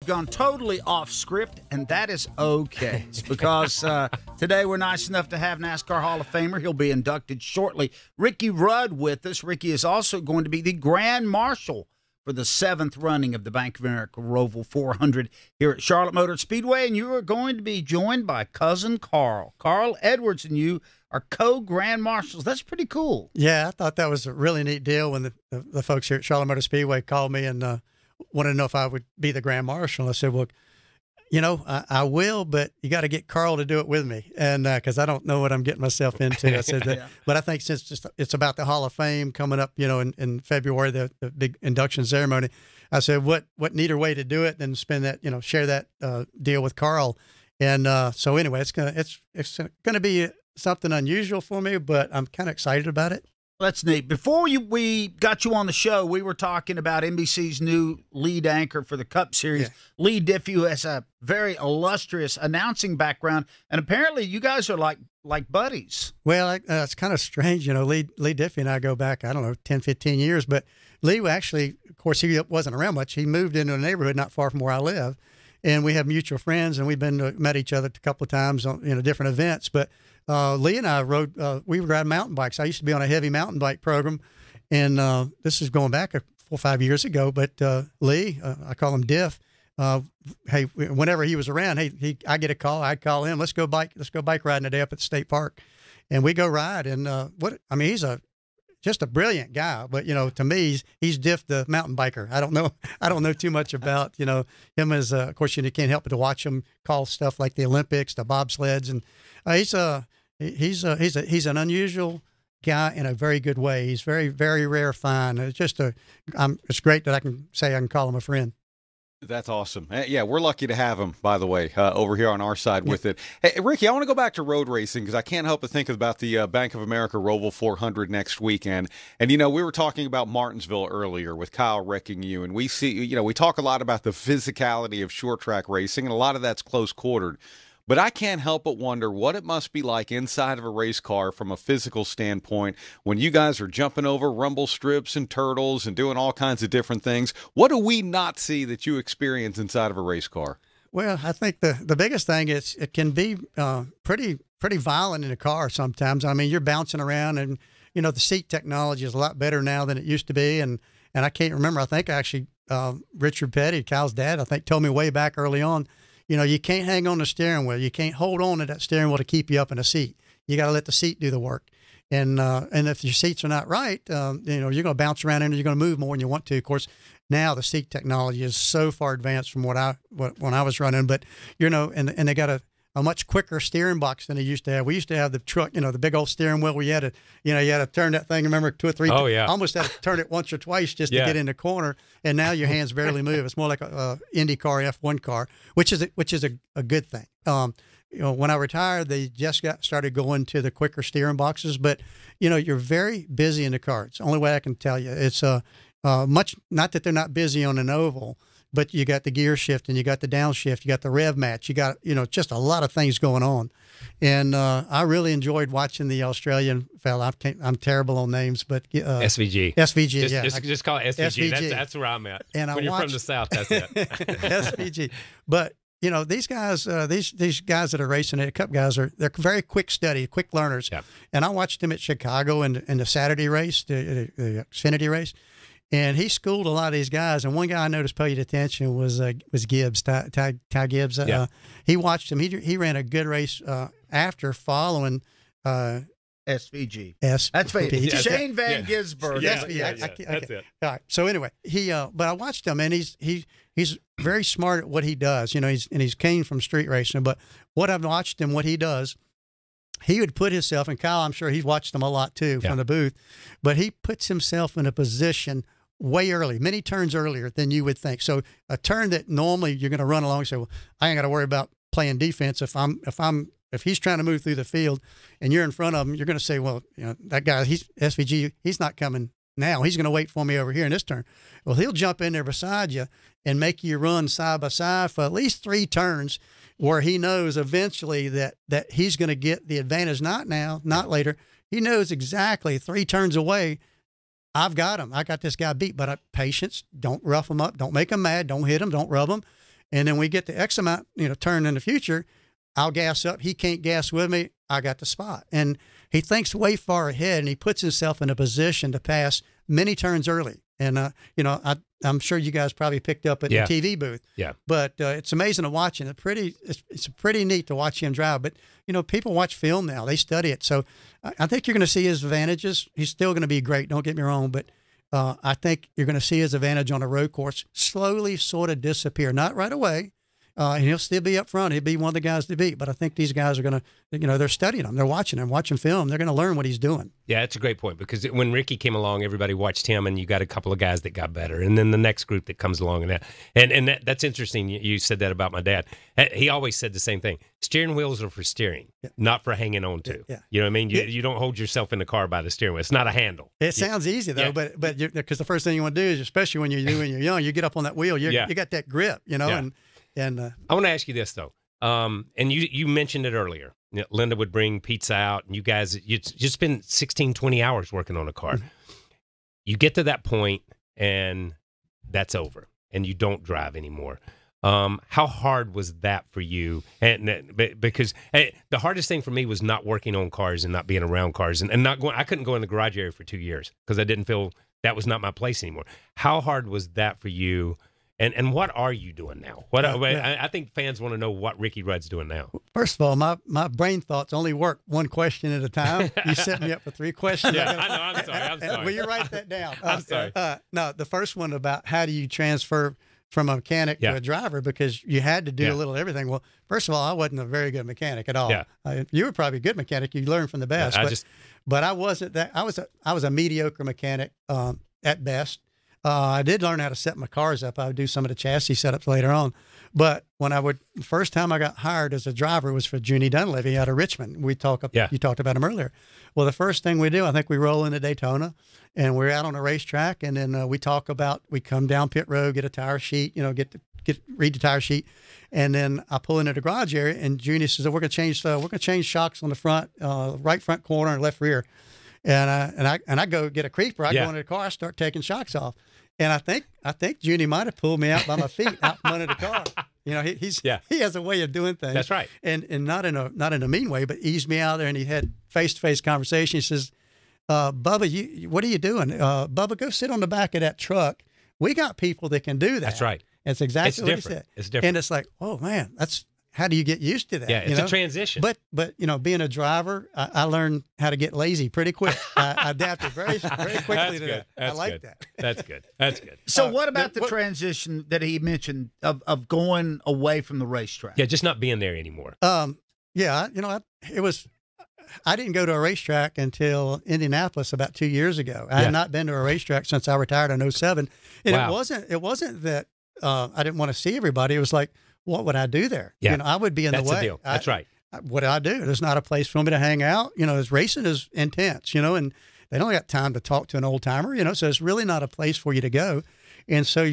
gone totally off script, and that is okay. It's because today we're nice enough to have NASCAR Hall of Famer. He'll be inducted shortly. Ricky Rudd with us. Ricky is also going to be the Grand Marshal for the 7th running of the Bank of America Roval 400 here at Charlotte Motor Speedway, and you are going to be joined by cousin Carl. Carl Edwards and you are co-Grand Marshals. That's pretty cool. Yeah, I thought that was a really neat deal when the folks here at Charlotte Motor Speedway called me and wanted to know if I would be the Grand Marshal. I said, well, you know, I will, but you got to get Carl to do it with me, and because I don't know what I'm getting myself into. I said, Yeah. But I think since it's about the Hall of Fame coming up, you know, in February, the big induction ceremony, I said, what neater way to do it than spend that, you know, share that deal with Carl, and so anyway, it's gonna be something unusual for me, but I'm kind of excited about it. That's neat. Before we got you on the show, we were talking about NBC's new lead anchor for the Cup Series, Yeah. Lee Diffie, who has a very illustrious announcing background, and apparently you guys are like buddies. Well, it's kind of strange, you know. Lee Diffie and I go back, I don't know, 10, 15 years, but Lee actually, of course, he wasn't around much. He moved into a neighborhood not far from where I live, and we have mutual friends, and we've met each other a couple of times on, you know, different events, but Lee and I we would ride mountain bikes. I used to be on a heavy mountain bike program, and this is going back 4 or 5 years ago. But Lee, I call him Diff. Hey, whenever he was around, I get a call. I'd call him. Let's go bike riding today up at the state park, and we go ride. And he's just a brilliant guy. But you know, to me, he's Diff the mountain biker. I don't know too much about, you know, him as of course you can't help but to watch him call stuff like the Olympics, the bobsleds, and he's an unusual guy in a very good way. He's very, very rare fine. It's great that I can call him a friend. That's awesome. Yeah, we're lucky to have him, by the way, over here on our side with it. Hey, Ricky, I want to go back to road racing because I can't help but think about the Bank of America Roval 400 next weekend. And, you know, we were talking about Martinsville earlier with Kyle wrecking you, and we see, you know, we talk a lot about the physicality of short track racing, and a lot of that's close quartered. But I can't help but wonder what it must be like inside of a race car from a physical standpoint when you guys are jumping over rumble strips and turtles and doing all kinds of different things. What do we not see that you experience inside of a race car? Well, I think the biggest thing is it can be pretty violent in a car sometimes. I mean, you're bouncing around, and you know the seat technology is a lot better now than it used to be. And I can't remember. I think actually Richard Petty, Kyle's dad, I think told me way back early on, you know, you can't hang on the steering wheel. You can't hold on to that steering wheel to keep you up in a seat. You got to let the seat do the work. And if your seats are not right, you know, you're going to bounce around and you're going to move more than you want to. Of course, now the seat technology is so far advanced from when I was running. But you know, and they got a much quicker steering box than they used to have. We used to have the truck, you know, the big old steering wheel where you had to turn that thing. Remember 2 or 3? Oh yeah. Almost had to turn it once or twice just to get in the corner. And now your hands barely move. It's more like a IndyCar F1 car, which is a good thing. You know, when I retired, they just started going to the quicker steering boxes. But you know, you're very busy in the car. It's the only way I can tell you. It's much, not that they're not busy on an oval, but you got the gear shift and you got the downshift, you got the rev match, you got, you know, just a lot of things going on. And I really enjoyed watching the Australian fella. I'm terrible on names, but SVG. SVG, Just call it SVG. SVG. That's where I'm at. And when you're from the South, that's it. SVG. But you know, these guys, these guys that are racing it, Cup guys, they're very quick study, quick learners. Yep. And I watched him at Chicago in the Saturday race, the Xfinity race. And he schooled a lot of these guys. And one guy I noticed paid attention was Gibbs, Ty Gibbs. He watched him. He ran a good race after following SVG. That's right. Yeah. Shane Van Gisbergen. That's it. All right. So anyway, but I watched him, and he's very smart at what he does. You know, he's came from street racing. But what I've watched him, what he does, he would put himself, and Kyle, I'm sure he's watched him a lot too from the booth, but he puts himself in a position way early, many turns earlier than you would think. So a turn that normally you're going to run along and say, well, I ain't got to worry about playing defense. If he's trying to move through the field and you're in front of him, you're going to say, well, you know, that guy, he's SVG, he's not coming now. He's going to wait for me over here in this turn. Well, he'll jump in there beside you and make you run side by side for at least 3 turns where he knows eventually that he's going to get the advantage. Not now, not later. He knows exactly 3 turns away, I've got him. I got this guy beat. But patience, don't rough him up. Don't make him mad. Don't hit him. Don't rub him. And then we get to X amount, turn in the future, I'll gas up. He can't gas with me. I got the spot. And he thinks way far ahead, and he puts himself in a position to pass many turns early. And, I'm sure you guys probably picked up at the TV booth. Yeah. But it's amazing to watch him. It's pretty neat to watch him drive. But, people watch film now. They study it. So I think you're going to see his advantages. He's still going to be great. Don't get me wrong. But I think you're going to see his advantage on a road course slowly sort of disappear. Not right away. And he'll still be up front. He'll be one of the guys to beat. But I think these guys are going to, they're studying him. They're watching him, watching film. They're going to learn what he's doing. Yeah, that's a great point, because when Ricky came along, everybody watched him, and you got a couple of guys that got better, and then the next group that comes along, and that's interesting. You said that about my dad. He always said the same thing: steering wheels are for steering, not for hanging on to. Yeah. You know what I mean? You don't hold yourself in the car by the steering wheel. It's not a handle. It sounds easy though, but because the first thing you want to do is, especially when you're young, you get up on that wheel. You got that grip, And I want to ask you this though, and you mentioned it earlier. Linda would bring pizza out, and you guys, you spend 16, 20 hours working on a car. You get to that point, and that's over, and you don't drive anymore. How hard was that for you? And because the hardest thing for me was not working on cars and not being around cars, and not going. I couldn't go in the garage area for 2 years because I didn't feel that was not my place anymore. How hard was that for you? And what are you doing now? I think fans want to know what Ricky Rudd's doing now. First of all, my brain thoughts only work one question at a time. You set me up for 3 questions. Yeah, I know. I'm sorry. Will you write that down? I'm sorry. No, the first one about how do you transfer from a mechanic to a driver, because you had to do a little everything. Well, first of all, I wasn't a very good mechanic at all. Yeah. You were probably a good mechanic. You learned from the best. But I wasn't that. I was a mediocre mechanic at best. I did learn how to set my cars up. I would do some of the chassis setups later on. But the first time I got hired as a driver was for Junie Dunleavy out of Richmond. You talked about him earlier. Well, the first thing we do, I think we roll into Daytona, and we're out on a racetrack, and then we come down pit road, get a tire sheet, read the tire sheet, and then I pull into the garage area, and Junie says, we're going to change shocks on the front, right front corner and left rear. And I go get a creeper. I go into the car. I start taking shocks off, and I think Junie might have pulled me out by my feet out from under the car. He has a way of doing things. That's right. And not in a mean way, but eased me out there. And he had face-to-face conversation. He says, "Bubba, what are you doing? Bubba, go sit on the back of that truck. We got people that can do that." That's right. That's exactly what he said. It's different. And it's like, oh man, how do you get used to that? Yeah, it's a transition. But being a driver, I learned how to get lazy pretty quick. I adapted very quickly to that. I like that. That's good. That's good. So what about the transition that he mentioned of going away from the racetrack? Yeah, just not being there anymore. I didn't go to a racetrack until Indianapolis about 2 years ago. I had not been to a racetrack since I retired in 2007. And it wasn't that I didn't want to see everybody. It was like, what would I do there? Yeah. I would be in the way. That's the deal. That's right. What do I do? There's not a place for me to hang out. This racing is intense, and they don't got time to talk to an old timer, so it's really not a place for you to go. And so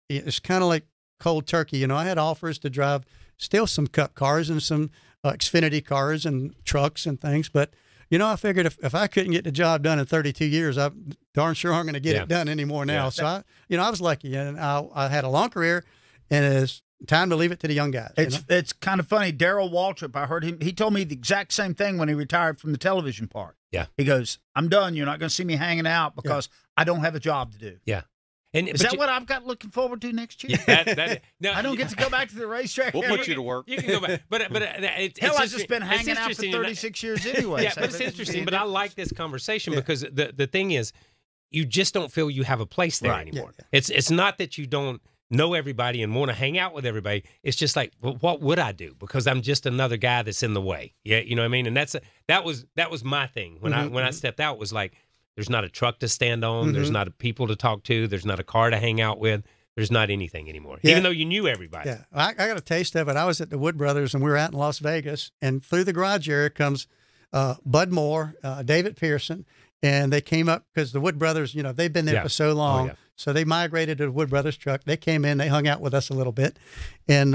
it's kind of like cold turkey. I had offers to drive still some Cup cars and some Xfinity cars and trucks and things. But, I figured if I couldn't get the job done in 32 years, I darn sure aren't going to get it done anymore now. Yeah. So I was lucky, and I had a long career, and it's time to leave it to the young guys. It's kind of funny. Darrell Waltrip, I heard him. He told me the exact same thing when he retired from the television part. Yeah. He goes, I'm done. You're not going to see me hanging out because I don't have a job to do. Yeah. Is that what I've got looking forward to next year? No, I don't get to go back to the racetrack. We'll put you to work. You can go back. But I've just been hanging out for 36 years anyway. Yeah, but it's interesting. But I like this conversation because the thing is, you just don't feel you have a place there anymore. Yeah. It's not that you don't know everybody and want to hang out with everybody. It's just like, well, what would I do? Because I'm just another guy that's in the way. Yeah, you know what I mean? And that was my thing when I stepped out. Was like, there's not a truck to stand on. There's not a people to talk to. There's not a car to hang out with. There's not anything anymore, even though you knew everybody. Yeah, I got a taste of it. I was at the Wood Brothers, and we were out in Las Vegas, and through the garage area comes Bud Moore, David Pearson, and they came up because the Wood Brothers, they've been there for so long. So they migrated to the Wood Brothers truck. They came in, they hung out with us a little bit, and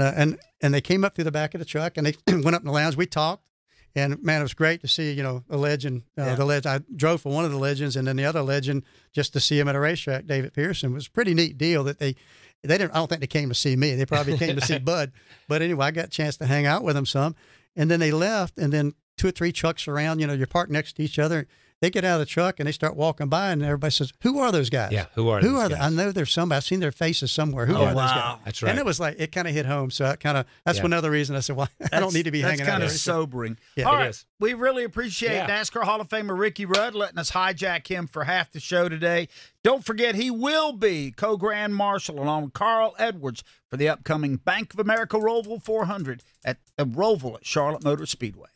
they came up through the back of the truck, and they went up in the lounge. We talked. And man, it was great to see, a legend, the legend. I drove for one of the legends, and then the other legend, just to see him at a racetrack, David Pearson, was a pretty neat deal that They didn't. I don't think they came to see me. They probably came to see Bud. But anyway, I got a chance to hang out with them some, and then they left, and then 2 or 3 trucks around. You know, you're parked next to each other. They get out of the truck and they start walking by, and everybody says, "Who are those guys? Yeah, who are they? I know there's somebody. I've seen their faces somewhere. Who are those guys?" That's right. And it was like it kind of hit home. So that's another reason I said, "Well, I don't need to be hanging out." That's kind of there. sobering. Yeah, All it right, is. we really appreciate NASCAR Hall of Famer Ricky Rudd letting us hijack him for half the show today. Don't forget, he will be co-grand marshal along with Carl Edwards for the upcoming Bank of America Roval 400 at Roval at Charlotte Motor Speedway.